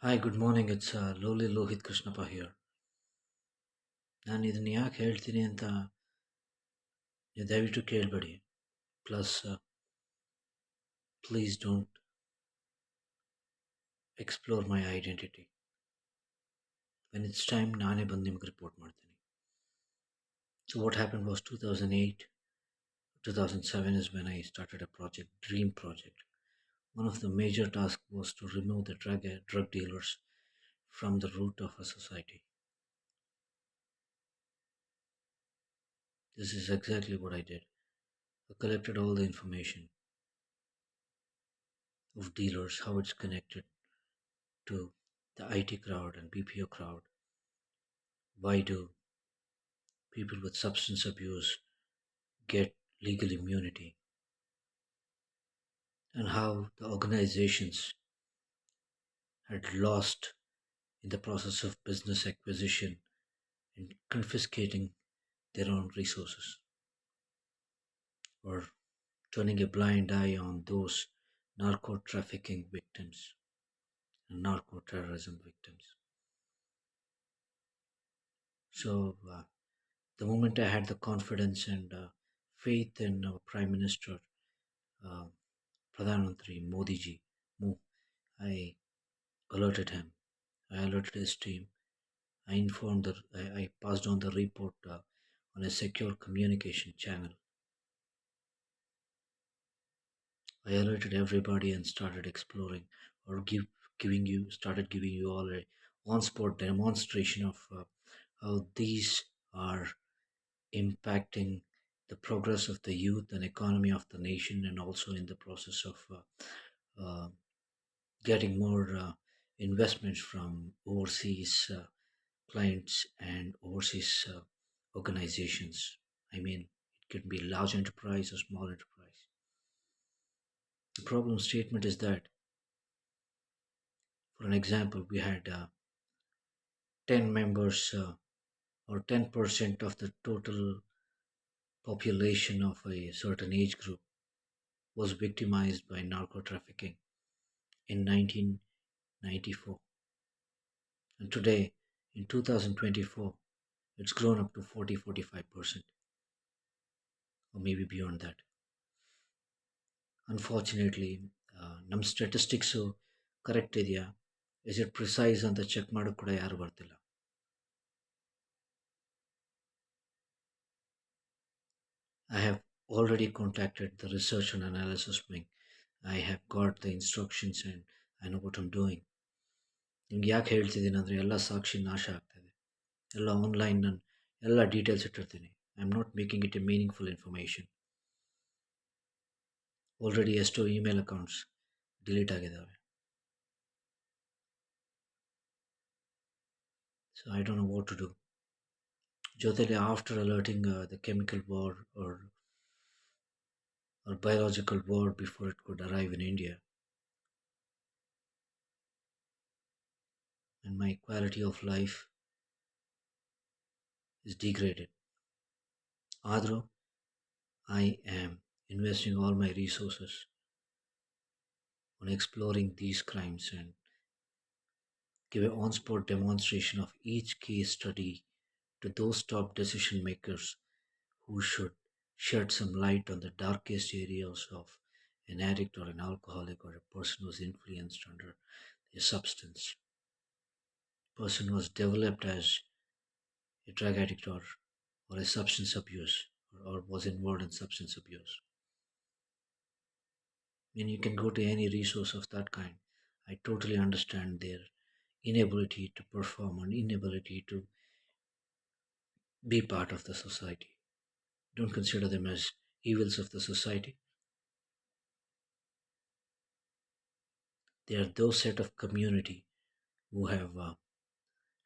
Hi, good morning. It's lowly Lohit Krishnappa here. ನಾನು ಇದನ್ನ ಯಾಕೆ ಹೇಳ್ತೀನಿ ಅಂತ ನೀವು ದಯವಿಟ್ಟು ಕೇಳಬೇಡಿ. Plus please don't explore my identity. When it's time ನಾನೇ ಬಂದು ನಿಮ್ಗೆ ರಿಪೋರ್ಟ್ ಮಾಡ್ತೀನಿ. So what happen was 2008, 2007 is when I started a project, Dream Project. One of the major tasks was to remove the drug dealers from the root of a society. This is exactly what I did. I collected all the information of dealers, how it's connected to the IT crowd and BPO crowd. Why do people with substance abuse get legal immunity? And how the organizations had lost in the process of business acquisition and confiscating their own resources, or turning a blind eye on those narco trafficking victims and narco terrorism victims. So, the moment I had the confidence and faith in our Prime Minister, uh, Pradhan Mantri Modi ji, I alerted him. I alerted his team. I passed on the report on a secure communication channel. I alerted everybody and started exploring, or started giving you all a on-spot demonstration of how these are impacting the progress of the youth and economy of the nation, and also in the process of getting more investments from overseas clients and overseas organizations. I mean, it could be large enterprise or small enterprise. The problem statement is that, for an example, we had 10 members or 10% of the total population of a certain age group was victimized by narco trafficking in 1994. And today, in 2024, it's grown up to 40-45%, or maybe beyond that. Unfortunately, ನಮ್ಮ statistics correct ಇದೆಯಾ, is it precise ಅಂತ check ಮಾಡೋಕ್ಕೆ ಕೂಡ ಯಾರು ಬರ್ತಿಲ್ಲ. I have already contacted the research and analysis wing. I have got the instructions and I know what I'm doing. ನಿಮ್ಗೆ ಯಾಕೆ ಹೇಳ್ತಿದ್ದೀನಿ ಅಂದರೆ ಎಲ್ಲ ಸಾಕ್ಷಿ ನಾಶ ಆಗ್ತಾಯಿದೆ. ಎಲ್ಲ ಆನ್ಲೈನ್ ನಾನು ಎಲ್ಲ ಡೀಟೇಲ್ಸ್ ಇಟ್ಟಿರ್ತೀನಿ. I am not making it a meaningful information. Already ಎಷ್ಟೋ ಇಮೇಲ್ ಅಕೌಂಟ್ಸ್ ಡಿಲೀಟ್ ಆಗಿದ್ದಾವೆ. So I don't know what to do. ಜೊತೆಲಿ after alerting the chemical war or biological war before it could arrive in India, and my quality of life is degraded. Adro, I am investing all my resources on exploring these crimes and give an on-spot demonstration of each case study to those top decision makers who should shed some light on the darkest areas of an addict or an alcoholic or a person who's influenced under a substance. Person was developed as a drug addict or a substance abuse, or was involved in substance abuse. I mean, you can go to any resource of that kind. I totally understand their inability to perform and inability to be part of the society. Don't consider them as evils of the society. They are those set of community who have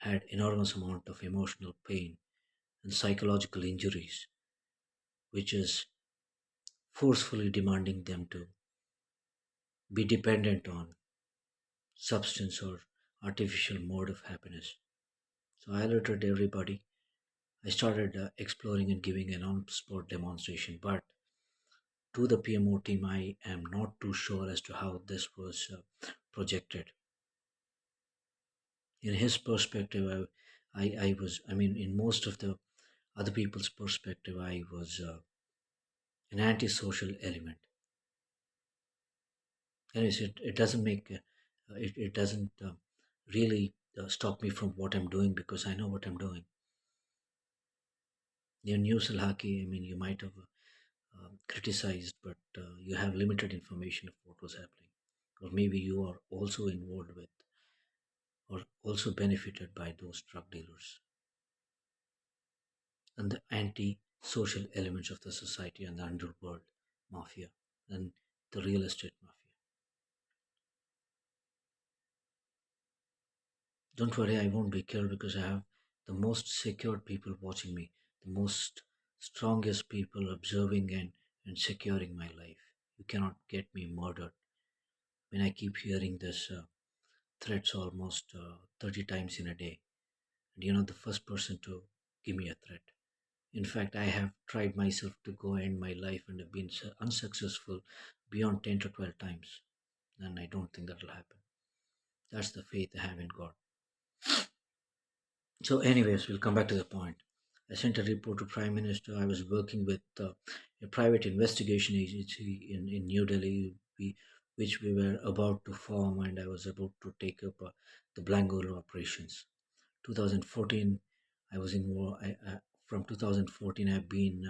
had enormous amount of emotional pain and psychological injuries, which is forcefully demanding them to be dependent on substance or artificial mode of happiness. So I alerted everybody. I started exploring and giving an on-spot demonstration, but to the PMO team, I am not too sure as to how this was projected. In his perspective, I was, I mean, in most of the other people's perspective, I was an antisocial element. Anyways, it doesn't make, it doesn't really stop me from what I'm doing because I know what I'm doing. Your news Haki, I mean, you might have criticized, but you have limited information of what was happening. Or maybe you are also involved with or also benefited by those drug dealers and the anti social elements of the society and the underworld mafia and the real estate mafia. Don't worry, I won't be killed because I have the most secured people watching me, the most strongest people observing and securing my life. You cannot get me murdered. When I keep hearing this threats almost 30 times in a day, and you're not the first person to give me a threat. In fact, I have tried myself to go end my life and have been unsuccessful beyond 10 to 12 times. And I don't think that will happen. That's the faith I have in God. So, anyways, we'll come back to the point. I sent a report to Prime Minister. I was working with a private investigation agency in New Delhi, which we were about to form, and I was about to take up the Bangalore operations. 2014, I was involved. From 2014, I've been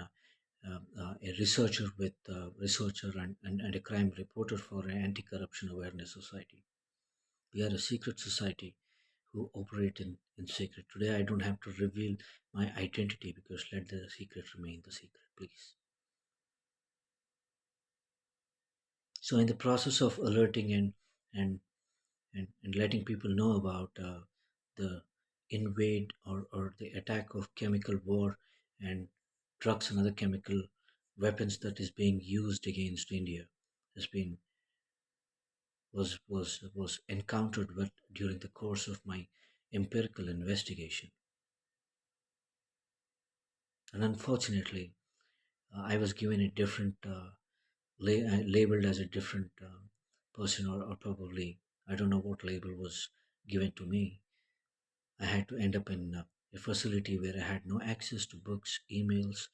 a researcher with researcher and a crime reporter for an anti-corruption awareness society. We are a secret society who operate in secret. Today, I don't have to reveal my identity because let the secret remain the secret, please. So, in the process of alerting and and letting people know about the invade or the attack of chemical war and drugs and other chemical weapons that is being used against India has been was encountered with during the course of my empirical investigation. And unfortunately, I was given a different labeled as a different person or probably I don't know what label was given to me. I had to end up in a facility where I had no access to books, emails,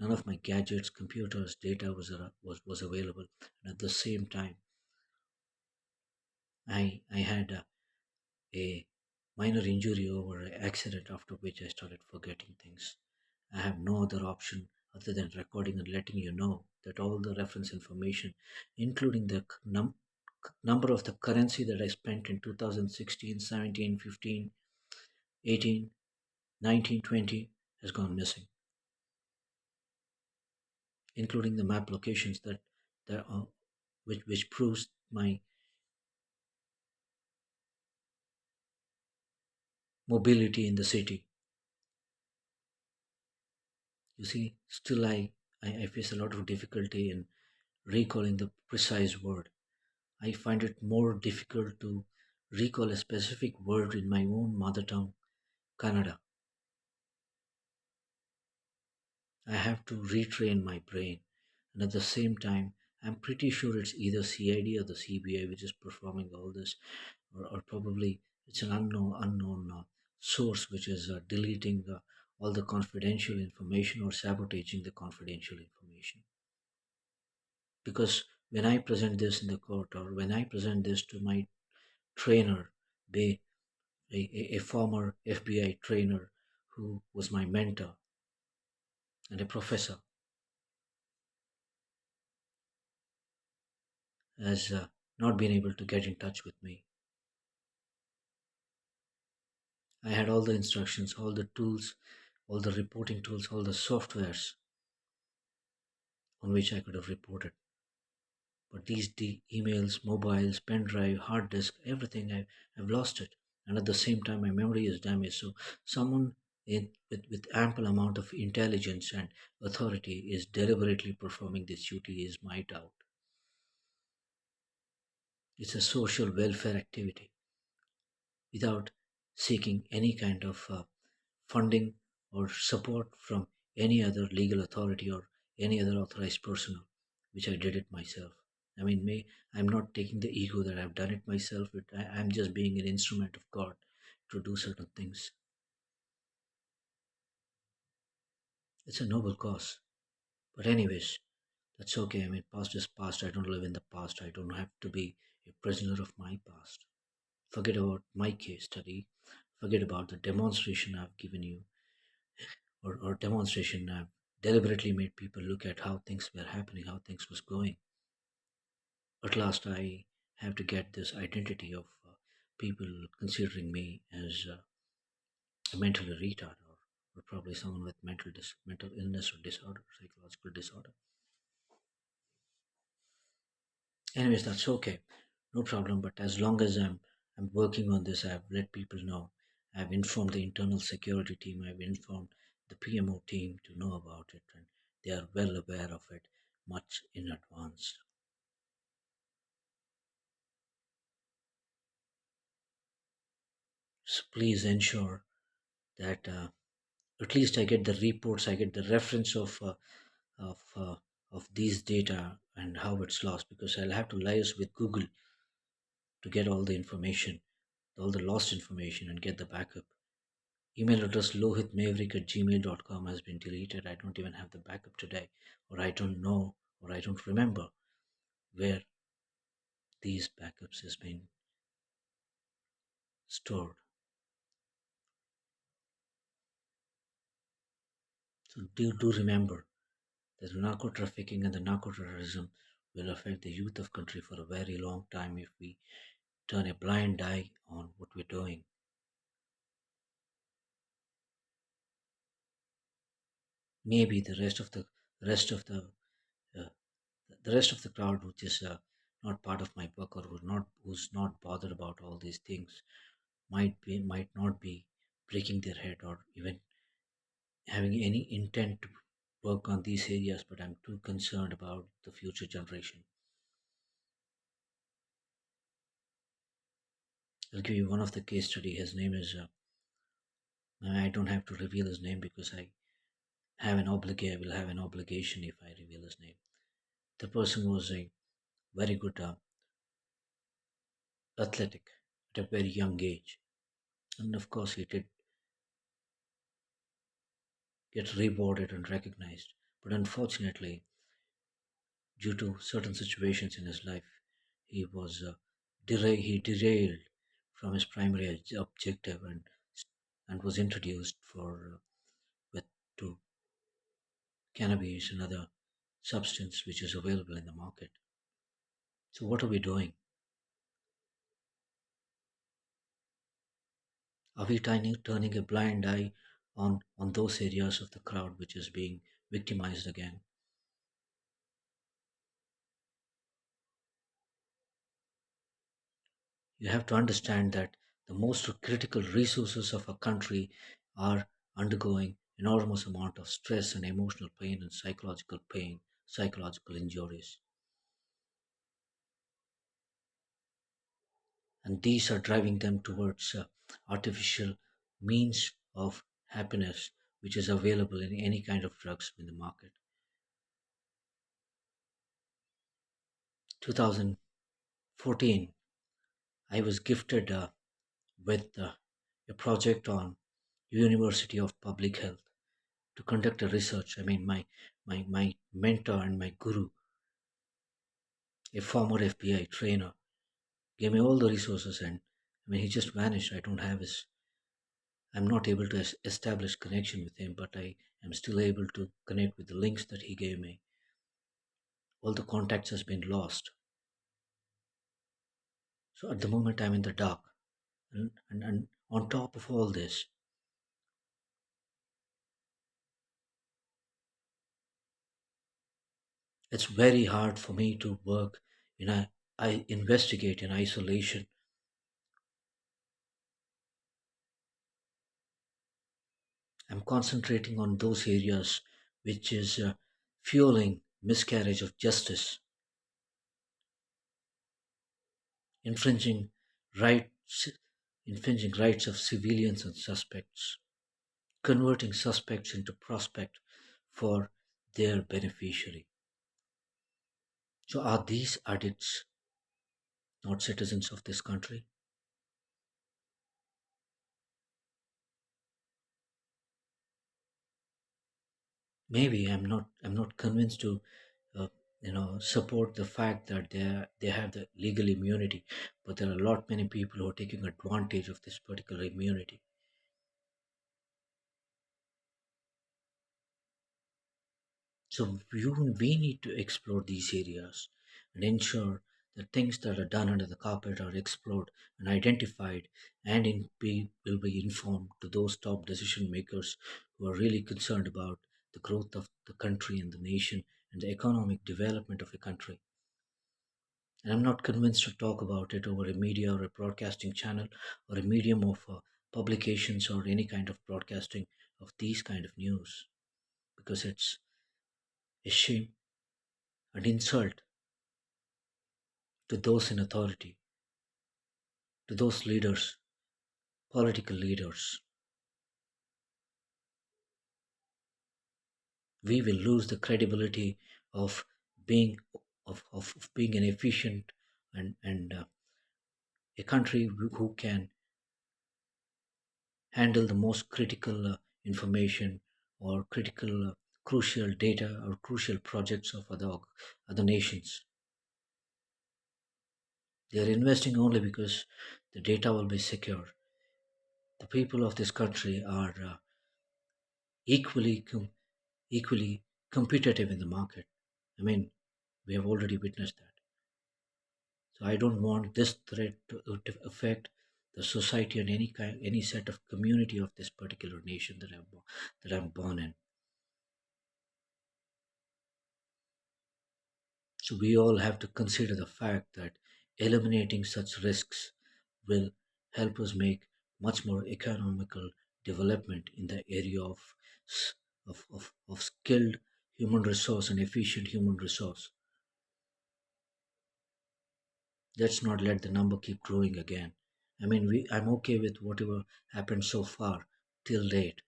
none of my gadgets, computers, data was available. And at the same time, I had a minor injury over an accident after which I started forgetting things. I have no other option other than recording and letting you know that all the reference information, including the number of the currency that I spent in 2016, 17, 15, 18, 19, 20, has gone missing, including the map locations that are, which proves my mobility in the city. You see, still I face a lot of difficulty in recalling the precise word. I find it more difficult to recall a specific word in my own mother tongue, Kannada. I have to retrain my brain, and at the same time, I'm pretty sure it's either CID or the CBI which is performing all this, or probably it's an unknown source which is deleting all the confidential information or sabotaging the confidential information. Because when I present this in the court or when I present this to my trainer, be a former FBI trainer who was my mentor and a professor, has not been able to get in touch with me. I had all the instructions, all the tools, all the reporting tools, all the softwares on which I could have reported. But these emails, mobiles, pen drive, hard disk, everything, I've lost it. And at the same time, my memory is damaged. So someone with ample amount of intelligence and authority is deliberately performing this duty is my doubt. It's a social welfare activity without seeking any kind of funding or support from any other legal authority or any other authorized personnel, which I did it myself. I mean, I'm not taking the ego that I've done it myself. I'm just being an instrument of God, to do certain things. It's a noble cause. But anyways, that's okay. I mean, past is past. I don't live in the past. I don't have to be a prisoner of my past. Forget about my case study. Forget about the demonstration I've given you, or demonstration I've deliberately made people look at how things were happening, how things was going. At last, I have to get this identity of people considering me as a mentally retard, or probably someone with mental illness or disorder, psychological disorder. Anyways, that's okay, no problem. But as long as I'm working on this, I've let people know. I've informed the internal security team. I've informed the PMO team to know about it, and they are well aware of it much in advance. So please ensure that at least I get the reports, I get the reference of uh, of these data and how it's lost, because I'll have to liaise with Google to get all the information, all the lost information, and get the backup. Email address lohitmaverick at gmail.com has been deleted. I don't even have the backup today, or I don't know, or I don't remember where these backups has been stored. So do remember that the narco trafficking and the narco terrorism will affect the youth of country for a very long time if we turn a blind eye on what we're doing. Maybe uh, the rest of the crowd, which is not part of my book, or who's not bothered about all these things, might not be breaking their head or even having any intent to work on these areas, but I'm too concerned about the future generation. I'll give you one of the case study. His name is I don't have to reveal his name because I will have an obligation if I reveal his name. The person was a very good athletic at a very young age, and of course he did get rewarded and recognized. But unfortunately, due to certain situations in his life, he was he derailed from his primary objective, and was introduced for with to cannabis, another substance which is available in the market. So what are we doing? Are we turning a blind eye on those areas of the crowd which is being victimized again? You have to understand that the most critical resources of a country are undergoing enormous amount of stress and emotional pain, psychological injuries. And these are driving them towards artificial means of happiness which is available in any kind of drugs in the market. 2014, I was gifted with a project on University of Public Health to conduct a research. I mean, my mentor and my guru, a former FBI trainer, gave me all the resources, and I mean, he just vanished. I don't have his. I'm not able to establish connection with him, but I am still able to connect with the links that he gave me. All the contacts has been lost. So at the moment, I'm in the dark, and on top of all this, it's very hard for me to work in a I investigate in isolation. I'm concentrating on those areas which is fueling miscarriage of justice, infringing rights, infringing rights of civilians and suspects, converting suspects into prospect for their beneficiary. So are these addicts not citizens of this country? maybe I'm not convinced to uh, support the fact that they have the legal immunity, but there are a lot many people who are taking advantage of this particular immunity. So we need to explore these areas and ensure that things that are done under the carpet are explored and identified, and will be informed to those top decision makers who are really concerned about the growth of the country and the nation and the economic development of a country. And I'm not convinced to talk about it over a media or a broadcasting channel or a medium of publications or any kind of broadcasting of these kind of news, because it's a shame, an insult to those in authority, to those leaders, political leaders. We will lose the credibility of being of being an efficient and a country who can handle the most critical information or critical crucial data or crucial projects of other nations. They are investing only because the data will be secure. The people of this country are equally equally competitive in the market. I mean, we have already witnessed that. So I don't want this threat to affect the society and any set of community of this particular nation that I'm born in. So we all have to consider the fact that eliminating such risks will help us make much more economical development in the area of skilled human resource and efficient human resource. Let's not let the number keep growing again. I mean, I'm okay with whatever happened so far till date,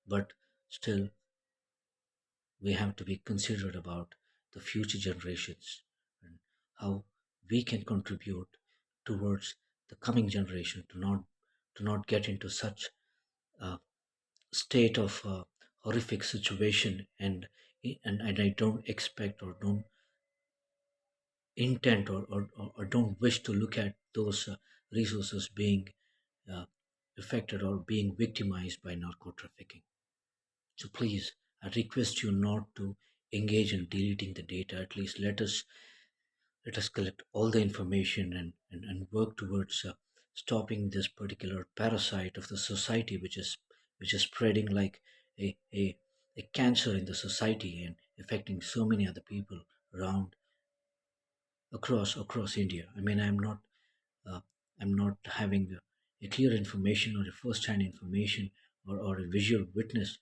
but still we have to be considerate about the future generations and how we can contribute towards the coming generation to not get into such a state of horrific situation, and I don't expect or don't intend or don't wish to look at those resources being uh, affected or being victimized by narco trafficking. So please, I request you not to engage in deleting the data. At least let us collect all the information and work towards stopping this particular parasite of the society, which is spreading like a cancer in the society and affecting so many other people around across India. I mean, uh, I'm not having a clear information or a first-hand information or a visual witness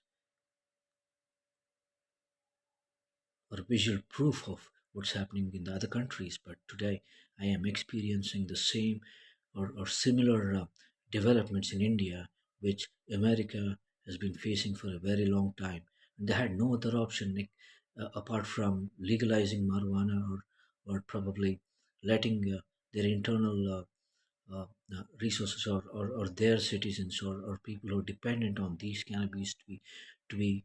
or visual proof of what's happening in the other countries. But today, I am experiencing the same or similar developments in India, which America has been facing for a very long time. And they had no other option apart from legalizing marijuana or probably letting their internal resources or their citizens or people who are dependent on these cannabis to be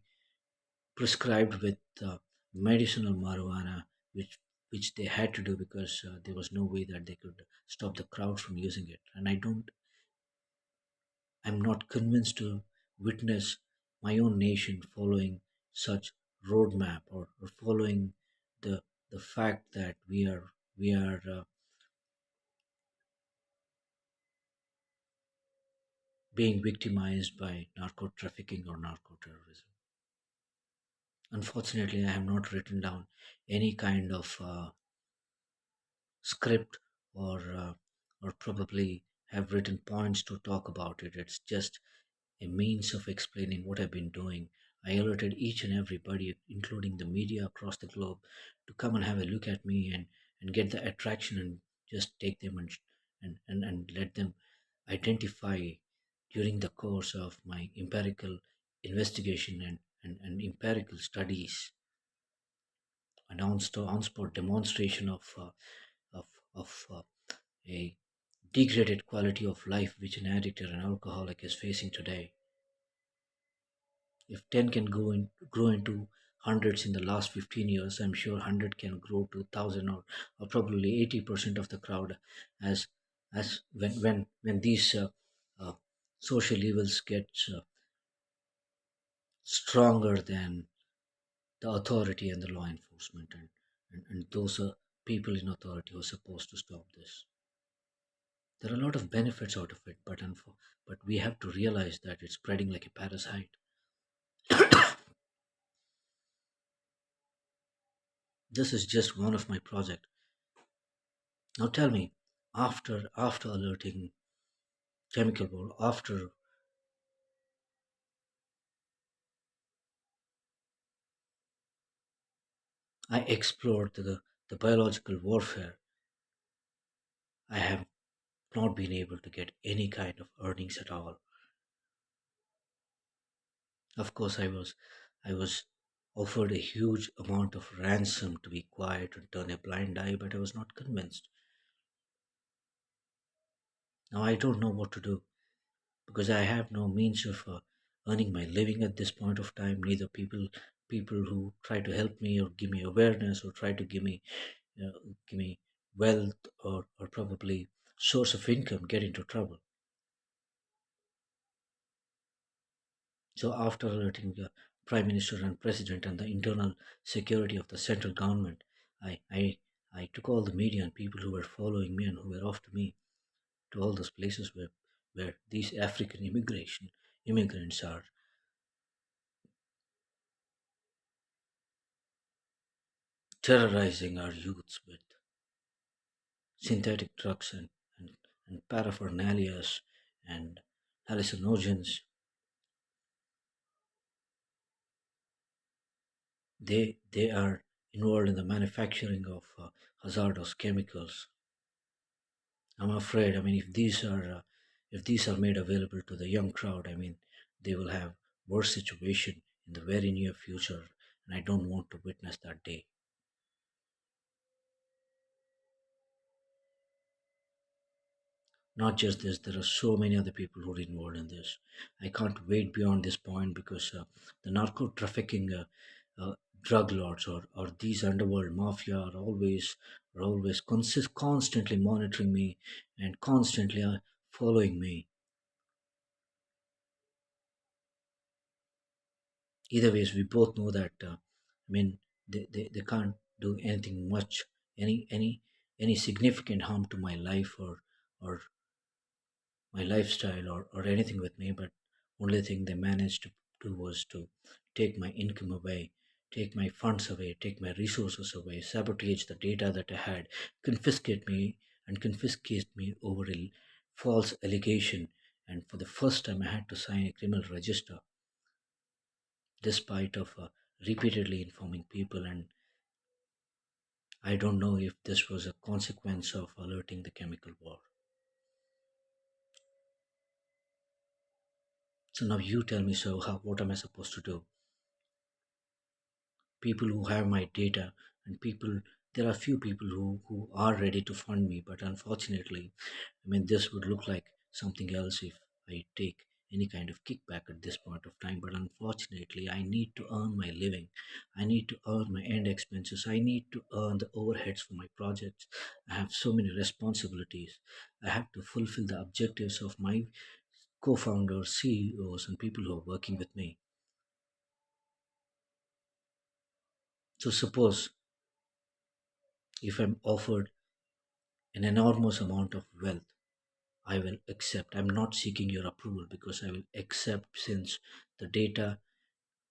prescribed with medicinal marijuana, which they had to do because there was no way that they could stop the crowd from using it. And I'm not convinced to witness my own nation following such roadmap or following the the fact that we are being victimized by narco trafficking or narco terrorism. Unfortunately, I have not written down any kind of script or probably have written points to talk about it. It's just a means of explaining what I've been doing. I alerted each and everybody, including the media across the globe, to come and have a look at me and get the attraction and just take them and let them identify during the course of my empirical investigation and empirical studies an on-spot demonstration of a degraded quality of life which an addict or an alcoholic is facing today. If 10 can grow into hundreds in the last 15 years, I'm sure 100 can grow to 1,000, or probably 80% of the crowd, as when these uh, social evils get stronger than the authority and the law enforcement, and those are people in authority who are supposed to stop this. There are a lot of benefits out of it, but we have to realize that it's spreading like a parasite. This is just one of my projects. Now tell me, after alerting chemical war, after I explored the biological warfare, I have not been able to get any kind of earnings at all. Of course, I was offered a huge amount of ransom to be quiet and turn a blind eye, but I was not convinced. Now I don't know what to do because I have no means of earning my living at this point of time. Neither people who try to help me or give me awareness or try to give me wealth, or probably source of income get into trouble. So after alerting the prime minister and president and the internal security of the central government, I, I, I took all the media and people who were following me and who were after me to all those places where these African immigration immigrants are terrorizing our youths with synthetic drugs and paraphernalias and hallucinogens. They are involved in the manufacturing of hazardous chemicals. I'm afraid. I mean, if these are made available to the young crowd, I mean, they will have worse situation in the very near future, and I don't want to witness that day. Not just this, there are so many other people who are involved in this. I can't wait beyond this point because the narco trafficking drug lords, or these underworld mafia are always constantly monitoring me and constantly following me. Either ways, we both know that I mean, they can't do anything much, any significant harm to my life, or my lifestyle, or anything with me. But only thing they managed to do was to take my income away, take my funds away, take my resources away, sabotage the data that I had, confiscate me over a false allegation. And for the first time I had to sign a criminal register despite of repeatedly informing people. And I don't know if this was a consequence of alerting the chemical war. So now you tell me, so what am I supposed to do? People who have my data, and people, there are few people who are ready to fund me, but unfortunately, I mean, this would look like something else if I take any kind of kickback at this point of time. But unfortunately, I need to earn my living. I need to earn my end expenses. I need to earn the overheads for my projects. I have so many responsibilities. I have to fulfill the objectives of my co founders, CEOs, and people who are working with me. So, suppose if I'm offered an enormous amount of wealth, I will accept. I'm not seeking your approval because I will accept, since the data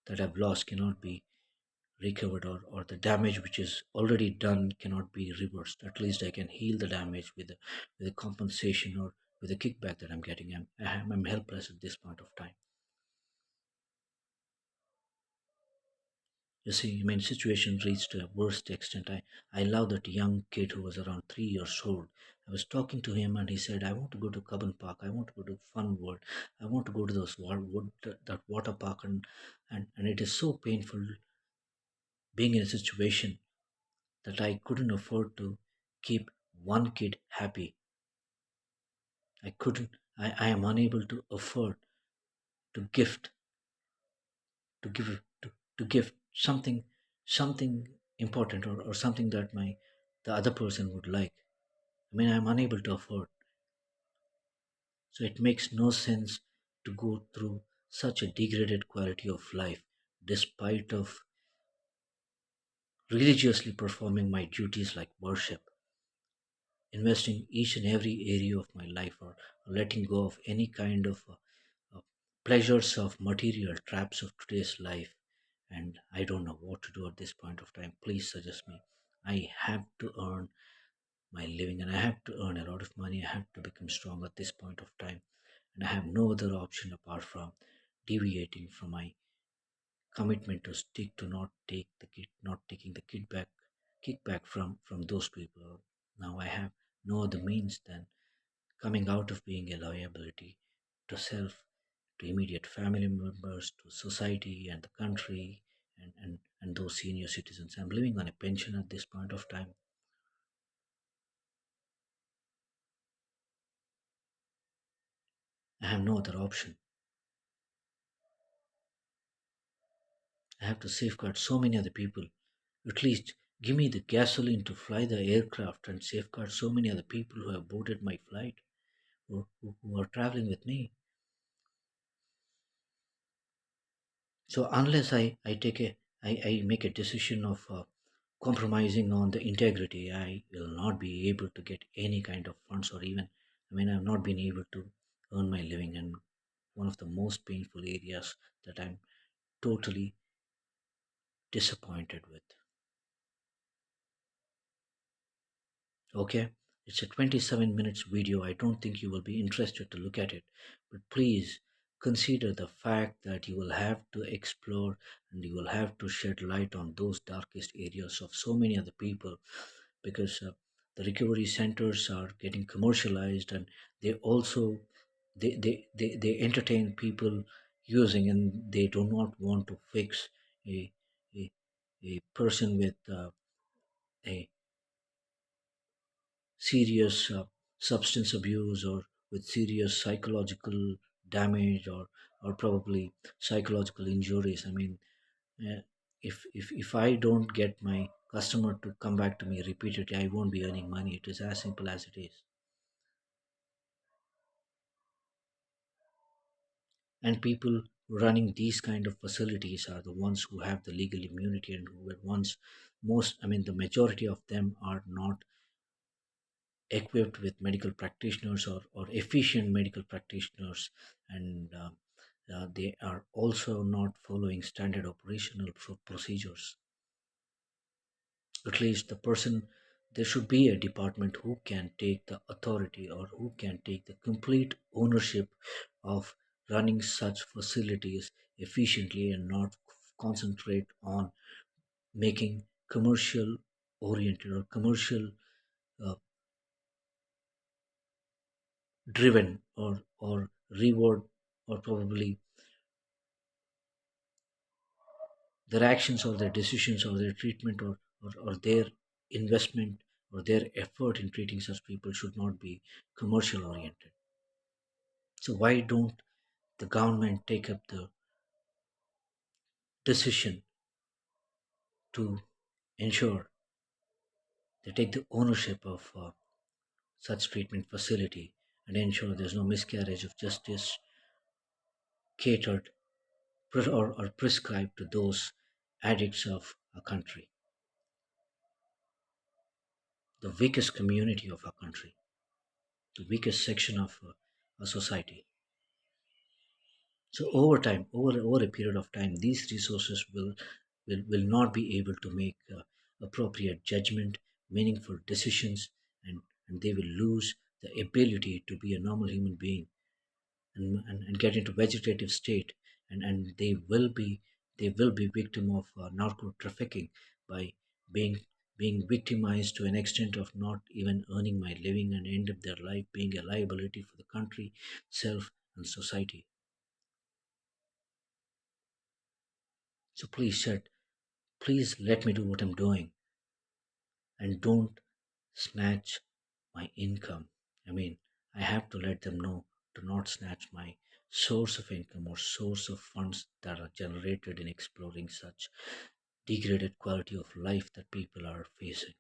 that I've lost cannot be recovered, or the damage which is already done cannot be reversed. At least I can heal the damage with a compensation or with a kickback that I'm getting. I'm helpless at this point of time. You see, I mean, situation reached a worst extent. I love that young kid who was around 3 years old. I was talking to him and he said, I want to go to Cubbon Park. I want to go to Fun World. I want to go to that water park. And it is so painful being in a situation that I couldn't afford to keep one kid happy. I couldn't, I am unable to afford to gift, to give, to give something important, or something that the other person would like. I mean, I'm unable to afford. So it makes no sense to go through such a degraded quality of life despite of religiously performing my duties like worship, investing each and every area of my life, or letting go of any kind of pleasures of material traps of today's life. And I don't know what to do at this point of time. Please suggest me. I have to earn my living, and I have to earn a lot of money. I have to become strong at this point of time, and I have no other option apart from deviating from my commitment to stick to not taking the kickback from those people. Now I have no other means than coming out of being a liability to self, to immediate family members, to society and the country, and those senior citizens. I'm living on a pension at this point of time. I have no other option. I have to safeguard so many other people. At least give me the gasoline to fly the aircraft and safeguard so many other people who have boarded my flight, who are traveling with me. So unless I make a decision of compromising on the integrity, I will not be able to get any kind of funds, or even, I mean, I've not been able to earn my living. And one of the most painful areas that I'm totally disappointed with. Okay, it's a 27 minutes video. I don't think you will be interested to look at it, but please consider the fact that you will have to explore, and you will have to shed light on those darkest areas of so many other people, because the recovery centers are getting commercialized, and they also they entertain people using, and they do not want to fix a a, a person with a serious substance abuse, or with serious psychological damage, or probably psychological injuries. I mean, uh, if I don't get my customer to come back to me repeatedly, I won't be earning money. It is as simple as it is. And people running these kind of facilities are the ones who have the legal immunity, and who were once most, I mean, the majority of them are not equipped with medical practitioners, or efficient medical practitioners, and they are also not following standard operational procedures. At least the person, there should be a department who can take the authority, or who can take the complete ownership of running such facilities efficiently, and not concentrate on making commercial oriented, or commercial uh, driven, or reward, or probably their actions, or their decisions, or their treatment, or their investment, or their effort in treating such people should not be commercial oriented. So why don't the government take up the decision to ensure they take the ownership of such treatment facility, and ensure there's no miscarriage of justice catered, or prescribed to those addicts of a country, the weakest community of our country, the weakest section of a society. So over time, over a period of time, these resources will not be able to make appropriate judgment, meaningful decisions, and they will lose the ability to be a normal human being, and get into vegetative state, and they will be victim of narco trafficking, by being being victimized to an extent of not even earning my living, and end up their life being a liability for the country, self, and society. So please, Chet, please let me do what I'm doing, and don't snatch my income. I mean, I have to let them know to not snatch my source of income or source of funds that are generated in exploring such degraded quality of life that people are facing.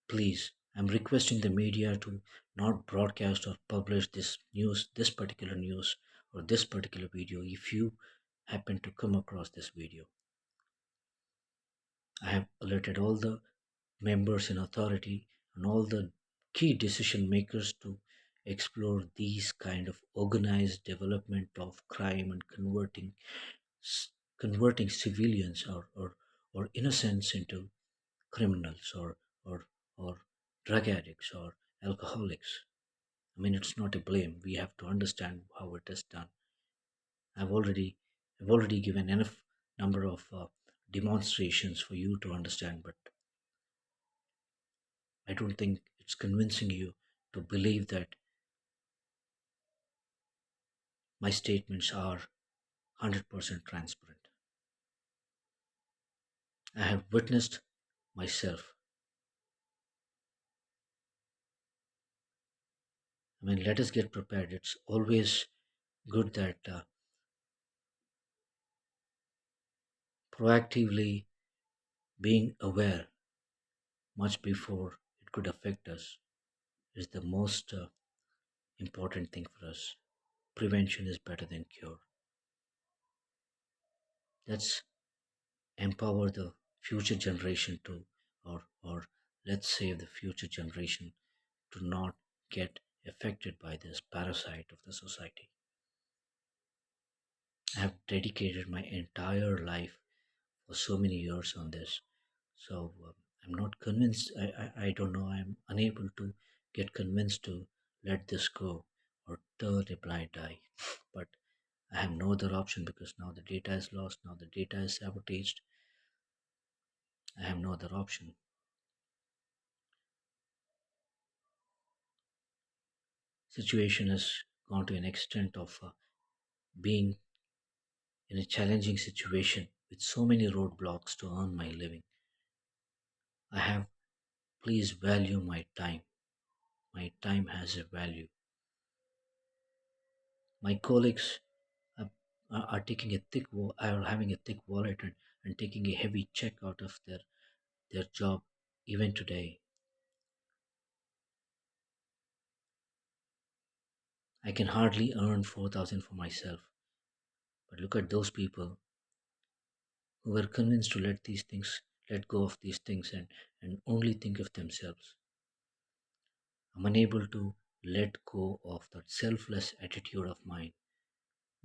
Please, I'm requesting the media to not broadcast or publish this particular news, or this particular video if you happen to come across this video. I have alerted all the members in authority and all the key decision makers to explore these kind of organized development of crime and s- converting civilians or innocents into criminals or or drug addicts or alcoholics. I mean, it's not a blame. We have to understand how it is done. I've already I've already given enough number of demonstrations for you to understand, but I don't think it's convincing you to believe that my statements are 100% transparent. I have witnessed myself. I mean, let us get prepared. It's always good that proactively being aware much before it could affect us is the most important thing for us. Prevention is better than cure. Let's empower the future generation to, or let's save the future generation to not get affected by this parasite of the society. I have dedicated my entire life for so many years on this. So I'm not convinced. I don't know. I'm unable to get convinced to let this go or turn a blind eye. But I have no other option because now the data is lost. Now the data is sabotaged. I have no other option. Situation has gone to an extent of being in a challenging situation with so many roadblocks to earn my living. I have, please value my time. My time has a value. My colleagues are, are taking a are having a thick wallet and taking a heavy check out of their job even today. I can hardly earn 4,000 for myself. But look at those people who were convinced to let go of these things and only think of themselves. I'm unable to let go of that selfless attitude of mine,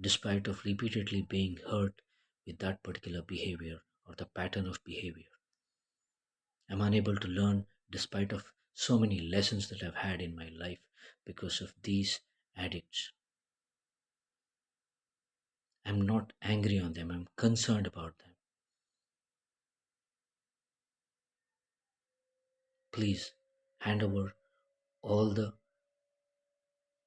despite of repeatedly being hurt with that particular behavior or the pattern of behavior. I'm unable to learn despite of so many lessons that I've had in my life because of these addicts. I'm not angry on them, I'm concerned about them. Please hand over all the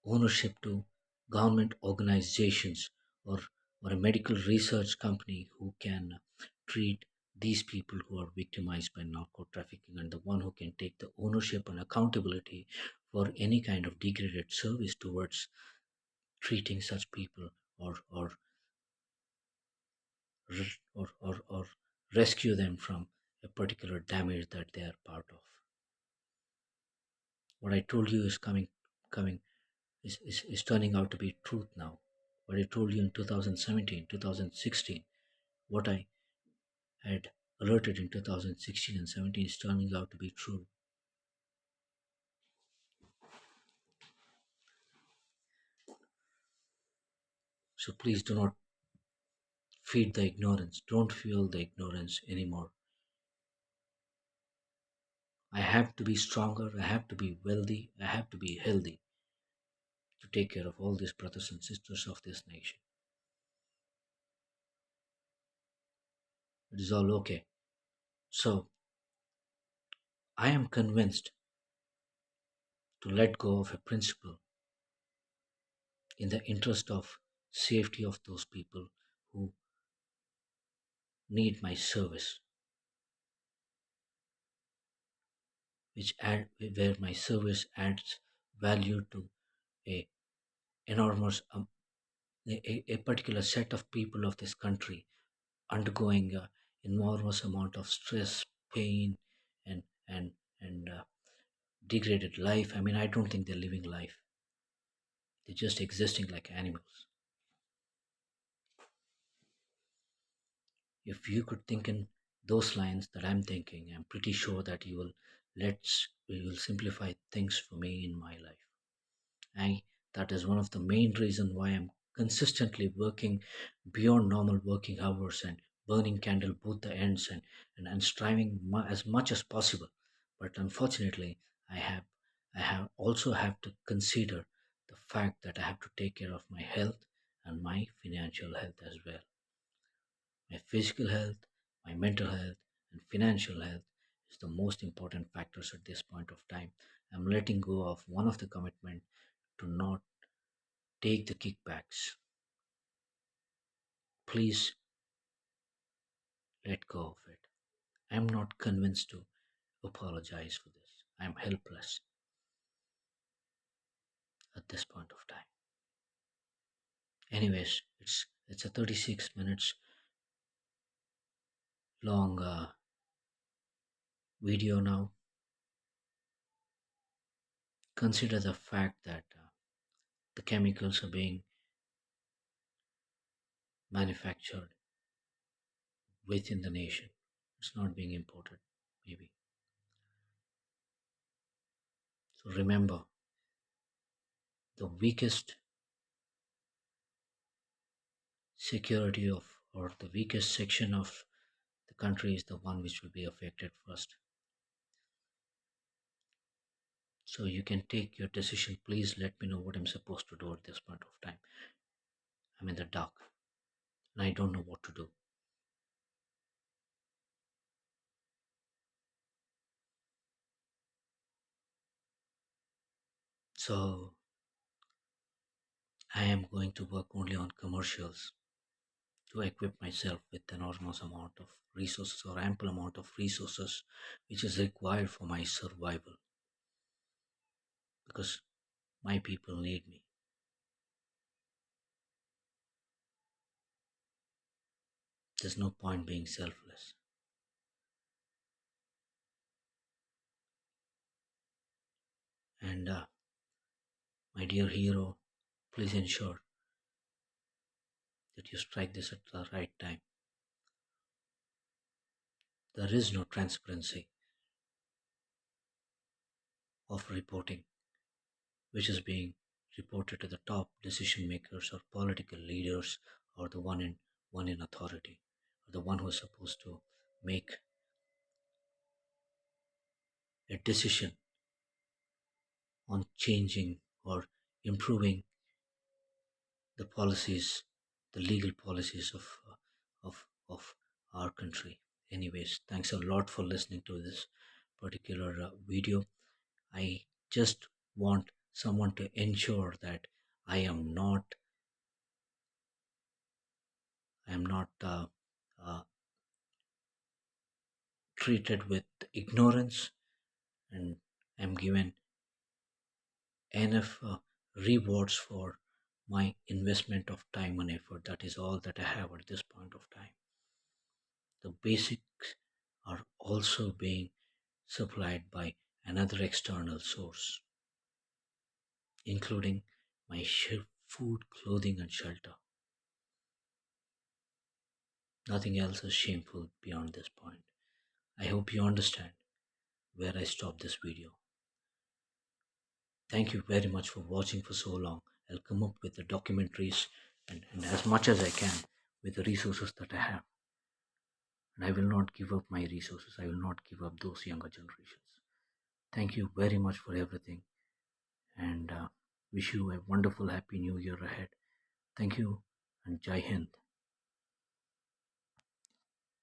ownership to government organizations or, or a medical research company who can treat these people who are victimized by narco trafficking, and the one who can take the ownership and accountability for any kind of degraded service towards treating such people or rescue them from a particular damage that they are part of. What I told you is coming is turning out to be truth now. What I told you in 2017, 2016, what I had alerted in 2016 and 17 is turning out to be true. So please do not feed the ignorance. Don't fuel the ignorance anymore. I have to be stronger. I have to be wealthy. I have to be healthy to take care of all these brothers and sisters of this nation. It is all okay. So I am convinced to let go of a principle in the interest of safety of those people who need my service, where my service adds value to a enormous a particular set of people of this country undergoing enormous amount of stress, pain, and and and degraded life. I mean, I don't think they're living life. They're just existing like animals. If you could think in those lines that I'm thinking, I'm pretty sure that you will simplify things for me in my life. I That is one of the main reason why I'm consistently working beyond normal working hours and burning candle both the ends and striving as much as possible. But unfortunately, I have I have also have to consider the fact that I have to take care of my health and my financial health as well. My physical health, my mental health, and financial health is the most important factors at this point of time. I'm letting go of one of the commitment to not take the kickbacks. Please let go of it. I'm not convinced to apologize for this. I'm helpless at this point of time. Anyways, it's a 36 minutes long video now. Consider the fact that the chemicals are being manufactured within the nation. It's not being imported, maybe. So remember, the weakest security of or the weakest section of the country is the one which will be affected first. So you can take your decision. Please let me know what I'm supposed to do at this point of time. I'm in the dark and I don't know what to do. So I am going to work only on commercials to equip myself with enormous amount of resources or ample amount of resources which is required for my survival because my people need me. There's no point being selfless. And my dear hero, please ensure that you strike this at the right time. There is no transparency of reporting which is being reported to the top decision makers or political leaders or the one in authority or the one who is supposed to make a decision on changing or improving the policies, the legal policies of our country. Anyways, thanks a lot for listening to this particular video. I just want someone to ensure that I am not I am not uh, treated with ignorance and am given enough rewards for my investment of time and effort. That is all that I have at this point of time. The basics are also being supplied by another external source, including my food, clothing, and shelter. Nothing else is shameful beyond this point. I hope you understand where I stop this video. Thank you very much for watching for so long. I'll come up with the documentaries and as much as I can with the resources that I have. And I will not give up my resources. I will not give up those younger generations. Thank you very much for everything and wish you a wonderful, happy new year ahead. Thank you and Jai Hind.